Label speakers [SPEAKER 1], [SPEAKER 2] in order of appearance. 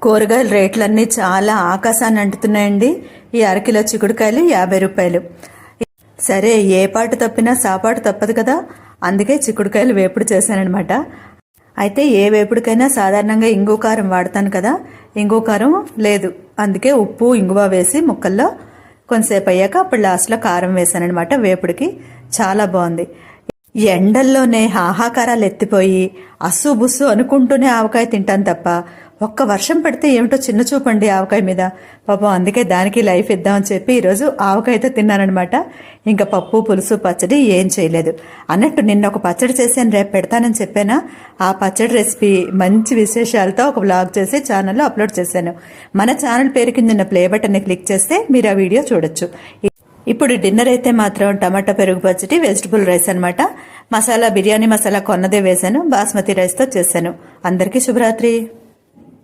[SPEAKER 1] కూరగాయల రేట్లన్నీ చాలా ఆకాశాన్ని అంటుతున్నాయండి. ఈ అరకిలో చిక్కుడుకాయలు 50 రూపాయలు. సరే, ఏ పాటు తప్పినా సాపాటు తప్పదు కదా, అందుకే చిక్కుడుకాయలు వేపుడు చేశానమాట. అయితే ఏ వేపుడికైనా సాధారణంగా ఇంగు కారం వాడతాను కదా, ఇంగు కారం లేదు, అందుకే ఉప్పు ఇంగువ వేసి ముక్కల్లో కొంతసేపు అయ్యాక అప్పుడు లాస్ట్లో కారం వేశానమాట. వేపుడికి చాలా బాగుంది. ఎండల్లోనే హాహాకారాలు ఎత్తిపోయి అస్సు బుస్సు అనుకుంటూనే ఆవకాయ తింటాను తప్ప ఒక్క వర్షం పడితే ఏమిటో చిన్న చూపండి ఆవకాయ మీద. పాపం అందుకే దానికి లైఫ్ ఇద్దామని చెప్పి ఈరోజు ఆవకాయతో తిన్నానమాట. ఇంకా పప్పు పులుసు పచ్చడి ఏం చేయలేదు. అన్నట్టు నిన్న ఒక పచ్చడి చేశాను, రేపు పెడతానని చెప్పానా, ఆ పచ్చడి రెసిపీ మంచి విశేషాలతో ఒక వ్లాగ్ చేసి ఛానల్లో అప్లోడ్ చేశాను. మన ఛానల్ పేరు కింద ఉన్న ప్లే బటన్ని క్లిక్ చేస్తే మీరు ఆ వీడియో చూడొచ్చు. ఇప్పుడు డిన్నర్ అయితే మాత్రం టమాటా పెరుగు పచ్చడి, వెజిటబుల్ రైస్ అనమాట. బిర్యానీ మసాలా కొన్నదే వేశాను, బాస్మతి రైస్తో చేశాను. అందరికీ శుభరాత్రి.